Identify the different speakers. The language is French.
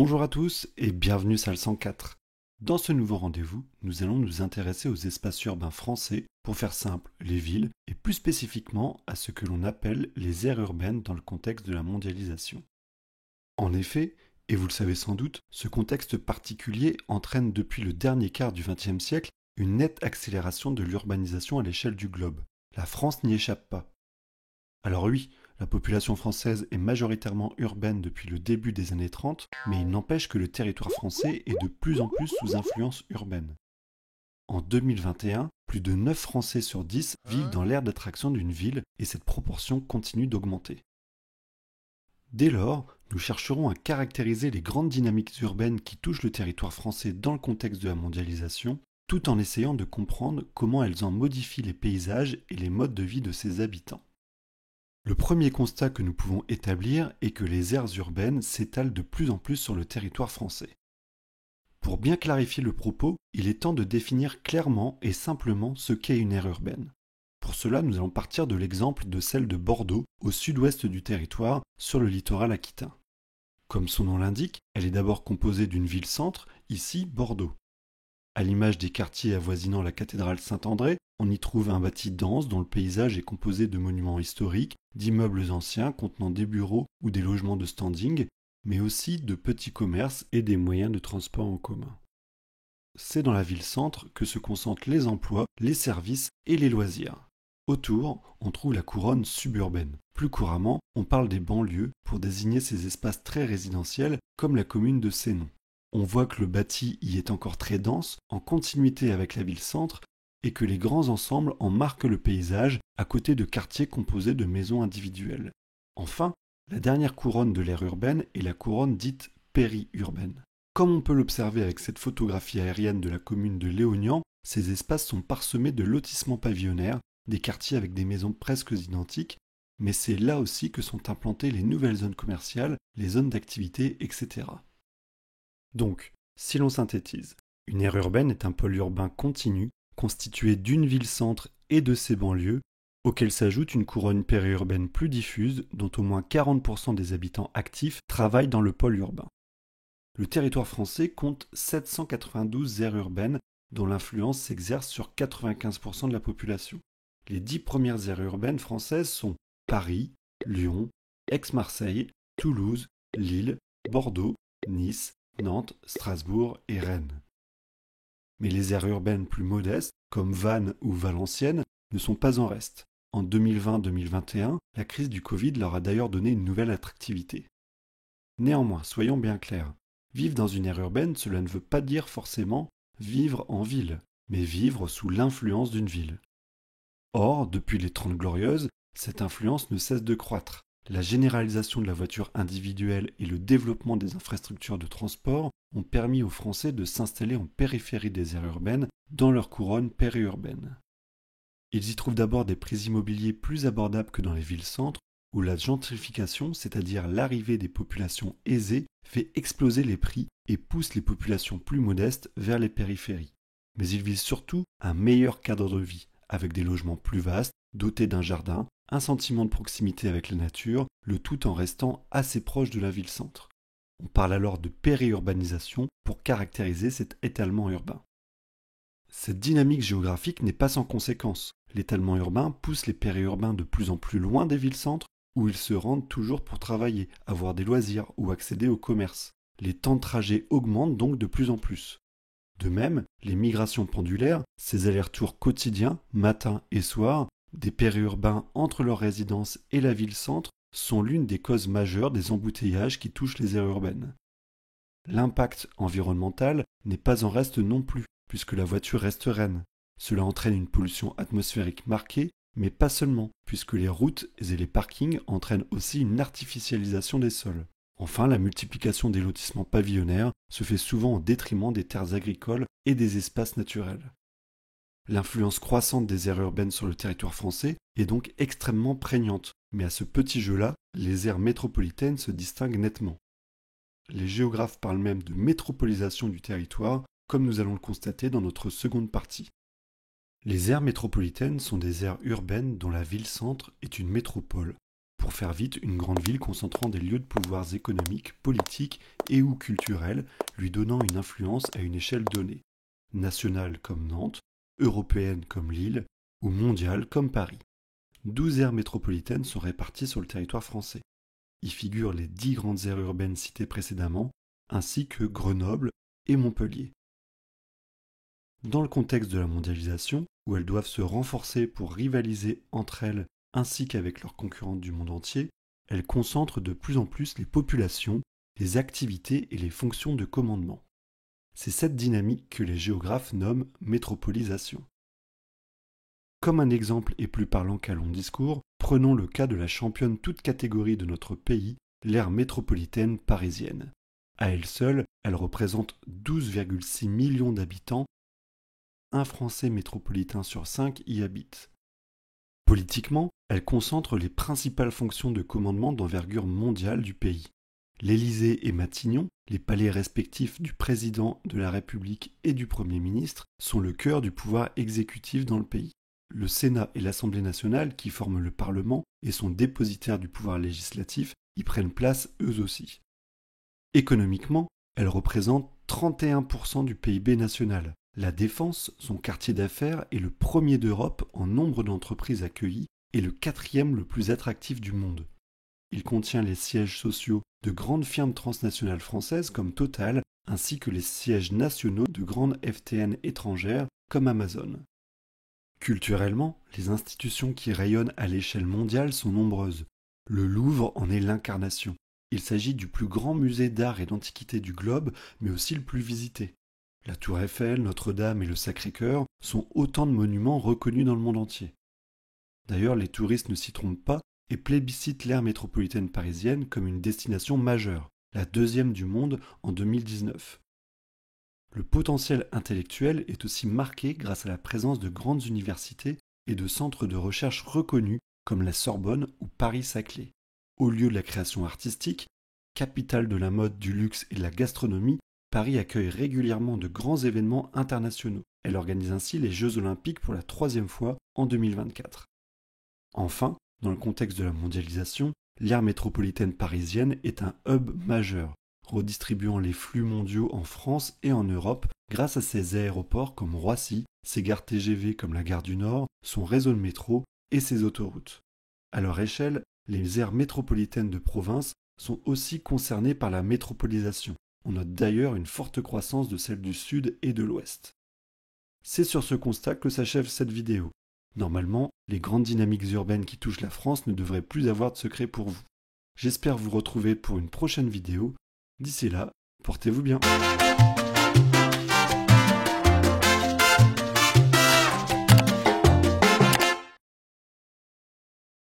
Speaker 1: Bonjour à tous et bienvenue salle 104. Dans ce nouveau rendez-vous, nous allons nous intéresser aux espaces urbains français, pour faire simple, les villes, et plus spécifiquement à ce que l'on appelle les aires urbaines dans le contexte de la mondialisation. En effet, et vous le savez sans doute, ce contexte particulier entraîne depuis le dernier quart du XXe siècle une nette accélération de l'urbanisation à l'échelle du globe. La France n'y échappe pas. Alors oui, la population française est majoritairement urbaine depuis le début des années 30, mais il n'empêche que le territoire français est de plus en plus sous influence urbaine. En 2021, plus de 9 Français sur 10 vivent dans l'aire d'attraction d'une ville et cette proportion continue d'augmenter. Dès lors, nous chercherons à caractériser les grandes dynamiques urbaines qui touchent le territoire français dans le contexte de la mondialisation, tout en essayant de comprendre comment elles en modifient les paysages et les modes de vie de ses habitants. Le premier constat que nous pouvons établir est que les aires urbaines s'étalent de plus en plus sur le territoire français. Pour bien clarifier le propos, il est temps de définir clairement et simplement ce qu'est une aire urbaine. Pour cela, nous allons partir de l'exemple de celle de Bordeaux, au sud-ouest du territoire, sur le littoral aquitain. Comme son nom l'indique, elle est d'abord composée d'une ville-centre, ici Bordeaux. À l'image des quartiers avoisinant la cathédrale Saint-André, on y trouve un bâti dense dont le paysage est composé de monuments historiques, d'immeubles anciens contenant des bureaux ou des logements de standing, mais aussi de petits commerces et des moyens de transport en commun. C'est dans la ville-centre que se concentrent les emplois, les services et les loisirs. Autour, on trouve la couronne suburbaine. Plus couramment, on parle des banlieues pour désigner ces espaces très résidentiels comme la commune de Sénon. On voit que le bâti y est encore très dense, en continuité avec la ville-centre, et que les grands ensembles en marquent le paysage à côté de quartiers composés de maisons individuelles. Enfin, la dernière couronne de l'aire urbaine est la couronne dite périurbaine. Comme on peut l'observer avec cette photographie aérienne de la commune de Léognan, ces espaces sont parsemés de lotissements pavillonnaires, des quartiers avec des maisons presque identiques, mais c'est là aussi que sont implantées les nouvelles zones commerciales, les zones d'activité, etc. Donc, si l'on synthétise, une aire urbaine est un pôle urbain continu, constitué d'une ville-centre et de ses banlieues, auquel s'ajoute une couronne périurbaine plus diffuse, dont au moins 40% des habitants actifs travaillent dans le pôle urbain. Le territoire français compte 792 aires urbaines, dont l'influence s'exerce sur 95% de la population. Les 10 premières aires urbaines françaises sont Paris, Lyon, Aix-Marseille, Toulouse, Lille, Bordeaux, Nice, Nantes, Strasbourg et Rennes. Mais les aires urbaines plus modestes, comme Vannes ou Valenciennes, ne sont pas en reste. En 2020-2021, la crise du Covid leur a d'ailleurs donné une nouvelle attractivité. Néanmoins, soyons bien clairs, vivre dans une aire urbaine, cela ne veut pas dire forcément vivre en ville, mais vivre sous l'influence d'une ville. Or, depuis les Trente Glorieuses, cette influence ne cesse de croître. La généralisation de la voiture individuelle et le développement des infrastructures de transport ont permis aux Français de s'installer en périphérie des aires urbaines dans leur couronne périurbaine. Ils y trouvent d'abord des prix immobiliers plus abordables que dans les villes-centres, où la gentrification, c'est-à-dire l'arrivée des populations aisées, fait exploser les prix et pousse les populations plus modestes vers les périphéries. Mais ils visent surtout un meilleur cadre de vie, avec des logements plus vastes, dotés d'un jardin, un sentiment de proximité avec la nature, le tout en restant assez proche de la ville-centre. On parle alors de périurbanisation pour caractériser cet étalement urbain. Cette dynamique géographique n'est pas sans conséquence. L'étalement urbain pousse les périurbains de plus en plus loin des villes-centres, où ils se rendent toujours pour travailler, avoir des loisirs ou accéder au commerce. Les temps de trajet augmentent donc de plus en plus. De même, les migrations pendulaires, ces allers-retours quotidiens, matin et soir, des périurbains entre leur résidence et la ville-centre, sont l'une des causes majeures des embouteillages qui touchent les aires urbaines. L'impact environnemental n'est pas en reste non plus, puisque la voiture reste reine. Cela entraîne une pollution atmosphérique marquée, mais pas seulement, puisque les routes et les parkings entraînent aussi une artificialisation des sols. Enfin, la multiplication des lotissements pavillonnaires se fait souvent au détriment des terres agricoles et des espaces naturels. L'influence croissante des aires urbaines sur le territoire français est donc extrêmement prégnante, mais à ce petit jeu-là, les aires métropolitaines se distinguent nettement. Les géographes parlent même de métropolisation du territoire, comme nous allons le constater dans notre seconde partie. Les aires métropolitaines sont des aires urbaines dont la ville-centre est une métropole. Pour faire vite, une grande ville concentrant des lieux de pouvoirs économiques, politiques et ou culturels, lui donnant une influence à une échelle donnée, nationale comme Nantes, européenne comme Lille, ou mondiale comme Paris. 12 aires métropolitaines sont réparties sur le territoire français. Y figurent les 10 grandes aires urbaines citées précédemment, ainsi que Grenoble et Montpellier. Dans le contexte de la mondialisation, où elles doivent se renforcer pour rivaliser entre elles ainsi qu'avec leurs concurrentes du monde entier, elles concentrent de plus en plus les populations, les activités et les fonctions de commandement. C'est cette dynamique que les géographes nomment métropolisation. Comme un exemple est plus parlant qu'un long discours, prenons le cas de la championne toute catégorie de notre pays, l'aire métropolitaine parisienne. À elle seule, elle représente 12,6 millions d'habitants. Un Français métropolitain sur 5 y habite. Politiquement, elle concentre les principales fonctions de commandement d'envergure mondiale du pays. L'Élysée et Matignon, les palais respectifs du président de la République et du Premier ministre, sont le cœur du pouvoir exécutif dans le pays. Le Sénat et l'Assemblée nationale, qui forment le Parlement et sont dépositaires du pouvoir législatif, y prennent place eux aussi. Économiquement, elle représente 31% du PIB national. La Défense, son quartier d'affaires, est le premier d'Europe en nombre d'entreprises accueillies et le 4e le plus attractif du monde. Il contient les sièges sociaux de grandes firmes transnationales françaises comme Total, ainsi que les sièges nationaux de grandes FTN étrangères comme Amazon. Culturellement, les institutions qui rayonnent à l'échelle mondiale sont nombreuses. Le Louvre en est l'incarnation. Il s'agit du plus grand musée d'art et d'antiquité du globe, mais aussi le plus visité. La Tour Eiffel, Notre-Dame et le Sacré-Cœur sont autant de monuments reconnus dans le monde entier. D'ailleurs, les touristes ne s'y trompent pas et plébiscitent l'aire métropolitaine parisienne comme une destination majeure, la 2e du monde en 2019. Le potentiel intellectuel est aussi marqué grâce à la présence de grandes universités et de centres de recherche reconnus comme la Sorbonne ou Paris-Saclay. Au lieu de la création artistique, capitale de la mode, du luxe et de la gastronomie, Paris accueille régulièrement de grands événements internationaux. Elle organise ainsi les Jeux Olympiques pour la 3e fois en 2024. Enfin, dans le contexte de la mondialisation, l'aire métropolitaine parisienne est un hub majeur, redistribuant les flux mondiaux en France et en Europe grâce à ses aéroports comme Roissy, ses gares TGV comme la gare du Nord, son réseau de métro et ses autoroutes. À leur échelle, les aires métropolitaines de province sont aussi concernées par la métropolisation. On note d'ailleurs une forte croissance de celle du Sud et de l'Ouest. C'est sur ce constat que s'achève cette vidéo. Normalement, les grandes dynamiques urbaines qui touchent la France ne devraient plus avoir de secret pour vous. J'espère vous retrouver pour une prochaine vidéo. D'ici là, portez-vous bien.